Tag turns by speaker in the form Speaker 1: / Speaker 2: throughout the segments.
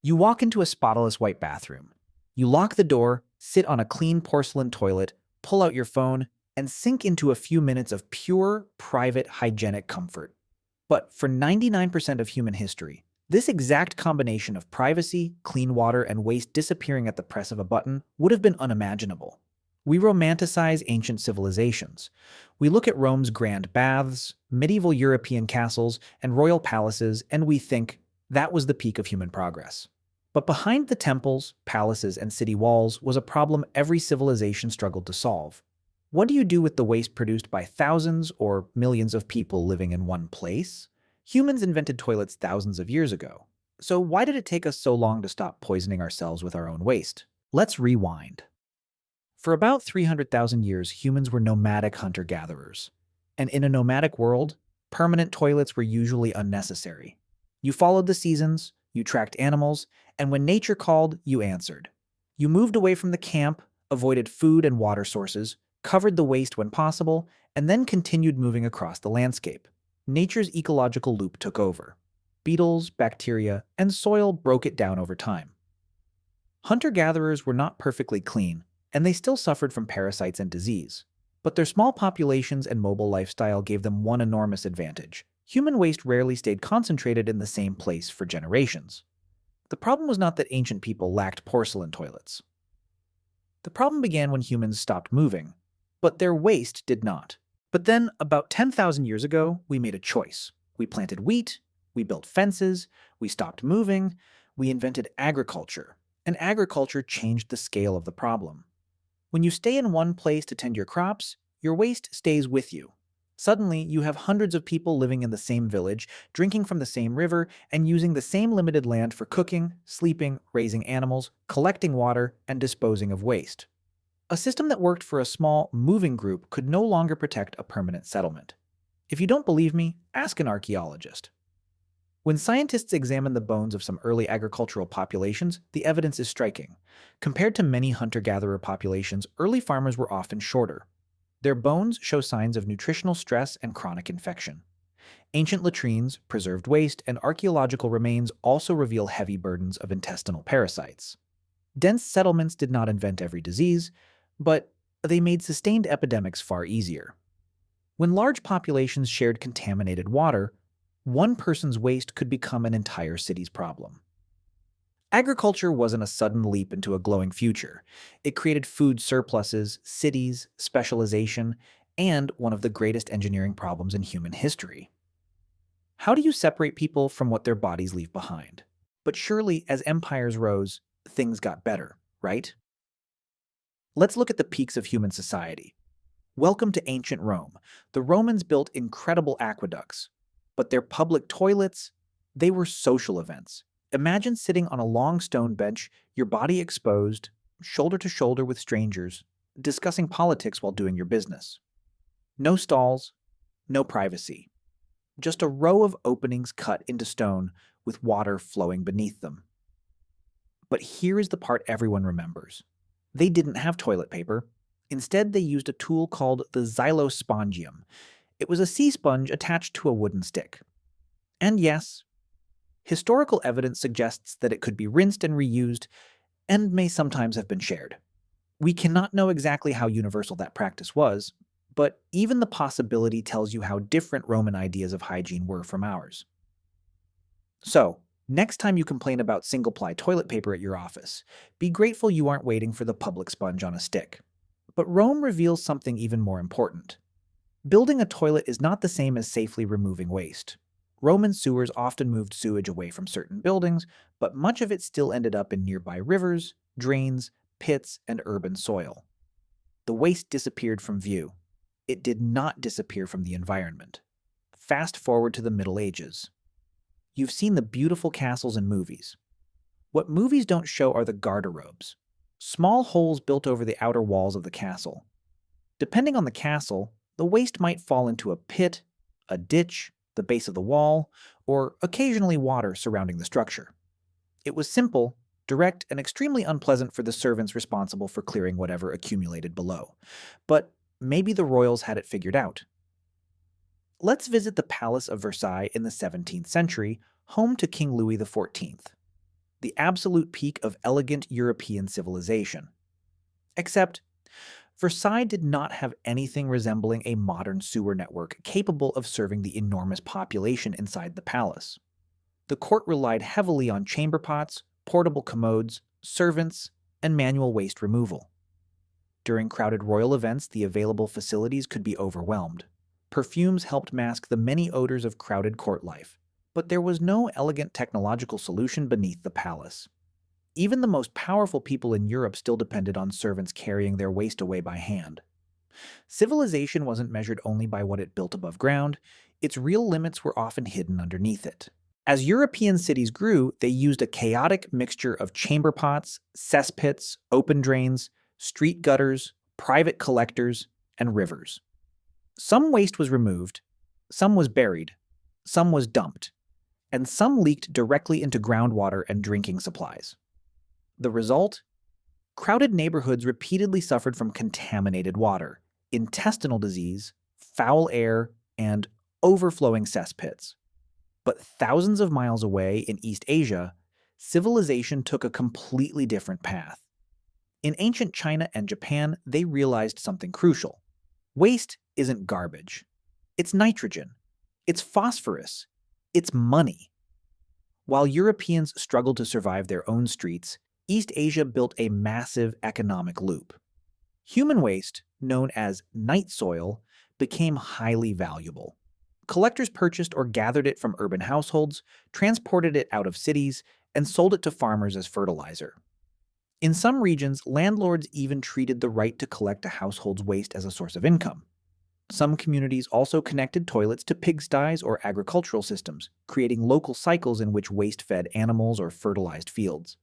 Speaker 1: You walk into a spotless white bathroom. You lock the door, sit on a clean porcelain toilet, pull out your phone, and sink into a few minutes of pure, private, hygienic comfort. But for 99% of human history, this exact combination of privacy, clean water, and waste disappearing at the press of a button would have been unimaginable. We romanticize ancient civilizations. We look at Rome's grand baths, medieval European castles, and royal palaces, and we think that was the peak of human progress. But behind the temples, palaces, and city walls was a problem every civilization struggled to solve. What do you do with the waste produced by thousands or millions of people living in one place? Humans invented toilets thousands of years ago. So why did it take us so long to stop poisoning ourselves with our own waste? Let's rewind. For about 300,000 years, humans were nomadic hunter-gatherers. And in a nomadic world, permanent toilets were usually unnecessary. You followed the seasons, you tracked animals, and when nature called, you answered. You moved away from the camp, avoided food and water sources, covered the waste when possible, and then continued moving across the landscape. Nature's ecological loop took over. Beetles, bacteria, and soil broke it down over time. Hunter-gatherers were not perfectly clean, and they still suffered from parasites and disease. But their small populations and mobile lifestyle gave them one enormous advantage. Human waste rarely stayed concentrated in the same place for generations. The problem was not that ancient people lacked porcelain toilets. The problem began when humans stopped moving, but their waste did not. But then, about 10,000 years ago, we made a choice. We planted wheat, we built fences, we stopped moving, we invented agriculture, and agriculture changed the scale of the problem. When you stay in one place to tend your crops, your waste stays with you. Suddenly, you have hundreds of people living in the same village, drinking from the same river, and using the same limited land for cooking, sleeping, raising animals, collecting water, and disposing of waste. A system that worked for a small, moving group could no longer protect a permanent settlement. If you don't believe me, ask an archaeologist. When scientists examine the bones of some early agricultural populations, the evidence is striking. Compared to many hunter-gatherer populations, early farmers were often shorter. Their bones show signs of nutritional stress and chronic infection. Ancient latrines, preserved waste, and archaeological remains also reveal heavy burdens of intestinal parasites. Dense settlements did not invent every disease, but they made sustained epidemics far easier. When large populations shared contaminated water, one person's waste could become an entire city's problem. Agriculture wasn't a sudden leap into a glowing future. It created food surpluses, cities, specialization, and one of the greatest engineering problems in human history. How do you separate people from what their bodies leave behind? But surely, as empires rose, things got better, right? Let's look at the peaks of human society. Welcome to ancient Rome. The Romans built incredible aqueducts, but their public toilets, they were social events. Imagine sitting on a long stone bench, your body exposed, shoulder to shoulder with strangers, discussing politics while doing your business. No stalls, no privacy. Just a row of openings cut into stone with water flowing beneath them. But here is the part everyone remembers. They didn't have toilet paper. Instead, they used a tool called the xylospongium. It was a sea sponge attached to a wooden stick. And yes, historical evidence suggests that it could be rinsed and reused, and may sometimes have been shared. We cannot know exactly how universal that practice was, but even the possibility tells you how different Roman ideas of hygiene were from ours. So, next time you complain about single-ply toilet paper at your office, be grateful you aren't waiting for the public sponge on a stick. But Rome reveals something even more important. Building a toilet is not the same as safely removing waste. Roman sewers often moved sewage away from certain buildings, but much of it still ended up in nearby rivers, drains, pits, and urban soil. The waste disappeared from view. It did not disappear from the environment. Fast forward to the Middle Ages. You've seen the beautiful castles in movies. What movies don't show are the garderobes, small holes built over the outer walls of the castle. Depending on the castle, the waste might fall into a pit, a ditch, the base of the wall, or occasionally water surrounding the structure. It was simple, direct, and extremely unpleasant for the servants responsible for clearing whatever accumulated below. But maybe the royals had it figured out. Let's visit the Palace of Versailles in the 17th century, home to King Louis XIV. the absolute peak of elegant European civilization. Except, Versailles did not have anything resembling a modern sewer network capable of serving the enormous population inside the palace. The court relied heavily on chamber pots, portable commodes, servants, and manual waste removal. During crowded royal events, the available facilities could be overwhelmed. Perfumes helped mask the many odors of crowded court life, but there was no elegant technological solution beneath the palace. Even the most powerful people in Europe still depended on servants carrying their waste away by hand. Civilization wasn't measured only by what it built above ground, its real limits were often hidden underneath it. As European cities grew, they used a chaotic mixture of chamber pots, cesspits, open drains, street gutters, private collectors, and rivers. Some waste was removed, some was buried, some was dumped, and some leaked directly into groundwater and drinking supplies. The result? Crowded neighborhoods repeatedly suffered from contaminated water, intestinal disease, foul air, and overflowing cesspits. But thousands of miles away in East Asia, civilization took a completely different path. In ancient China and Japan, they realized something crucial. Waste isn't garbage. It's nitrogen. It's phosphorus. It's money. While Europeans struggled to survive their own streets, East Asia built a massive economic loop. Human waste, known as night soil, became highly valuable. Collectors purchased or gathered it from urban households, transported it out of cities, and sold it to farmers as fertilizer. In some regions, landlords even treated the right to collect a household's waste as a source of income. Some communities also connected toilets to pigsties or agricultural systems, creating local cycles in which waste fed animals or fertilized fields.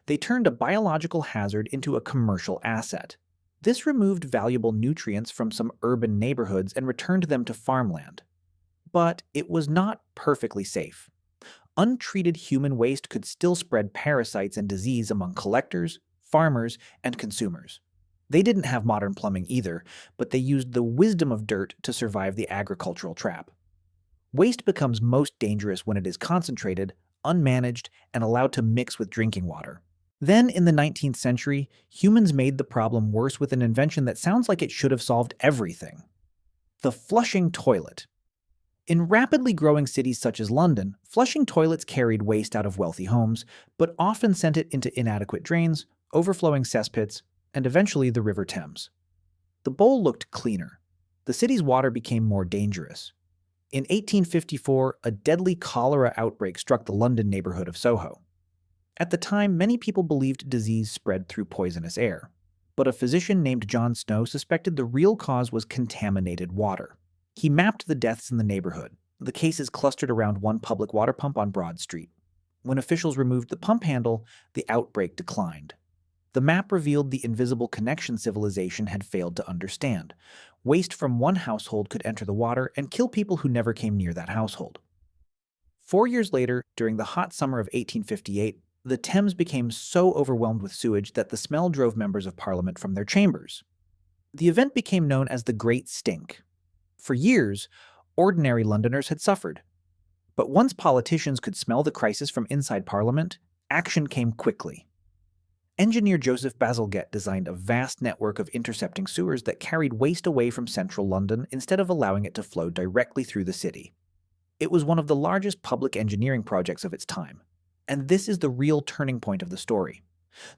Speaker 1: They turned a biological hazard into a commercial asset. This removed valuable nutrients from some urban neighborhoods and returned them to farmland. But it was not perfectly safe. Untreated human waste could still spread parasites and disease among collectors, farmers, and consumers. They didn't have modern plumbing either, but they used the wisdom of dirt to survive the agricultural trap. Waste becomes most dangerous when it is concentrated, unmanaged, and allowed to mix with drinking water. Then, in the 19th century, humans made the problem worse with an invention that sounds like it should have solved everything: the flushing toilet. In rapidly growing cities such as London, flushing toilets carried waste out of wealthy homes, but often sent it into inadequate drains, overflowing cesspits, and eventually the River Thames. The bowl looked cleaner. The city's water became more dangerous. In 1854, a deadly cholera outbreak struck the London neighborhood of Soho. At the time, many people believed disease spread through poisonous air, but a physician named John Snow suspected the real cause was contaminated water. He mapped the deaths in the neighborhood. The cases clustered around one public water pump on Broad Street. When officials removed the pump handle, the outbreak declined. The map revealed the invisible connection civilization had failed to understand. Waste from one household could enter the water and kill people who never came near that household. 4 years later, during the hot summer of 1858, the Thames became so overwhelmed with sewage that the smell drove members of Parliament from their chambers. The event became known as the Great Stink. For years, ordinary Londoners had suffered. But once politicians could smell the crisis from inside Parliament, action came quickly. Engineer Joseph Bazalgette designed a vast network of intercepting sewers that carried waste away from central London instead of allowing it to flow directly through the city. It was one of the largest public engineering projects of its time. And this is the real turning point of the story.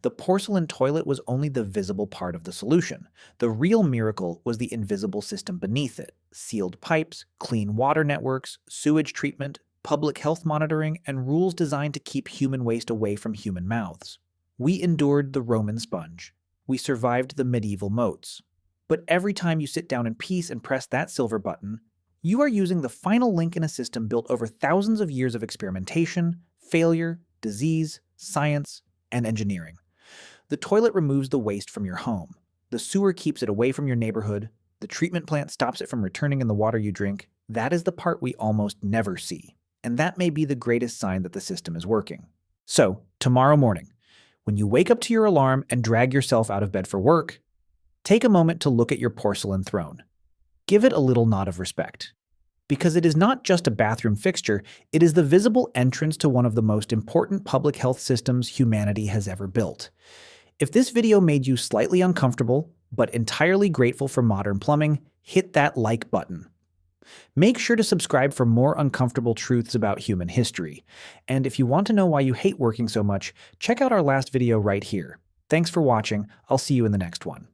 Speaker 1: The porcelain toilet was only the visible part of the solution. The real miracle was the invisible system beneath it: sealed pipes, clean water networks, sewage treatment, public health monitoring, and rules designed to keep human waste away from human mouths. We endured the Roman sponge. We survived the medieval moats. But every time you sit down in peace and press that silver button, you are using the final link in a system built over thousands of years of experimentation, failure, disease, science, and engineering. The toilet removes the waste from your home. The sewer keeps it away from your neighborhood. The treatment plant stops it from returning in the water you drink. That is the part we almost never see. And that may be the greatest sign that the system is working. So, tomorrow morning, when you wake up to your alarm and drag yourself out of bed for work, take a moment to look at your porcelain throne. Give it a little nod of respect. Because it is not just a bathroom fixture, it is the visible entrance to one of the most important public health systems humanity has ever built. If this video made you slightly uncomfortable, but entirely grateful for modern plumbing, hit that like button. Make sure to subscribe for more uncomfortable truths about human history. And if you want to know why you hate working so much, check out our last video right here. Thanks for watching. I'll see you in the next one.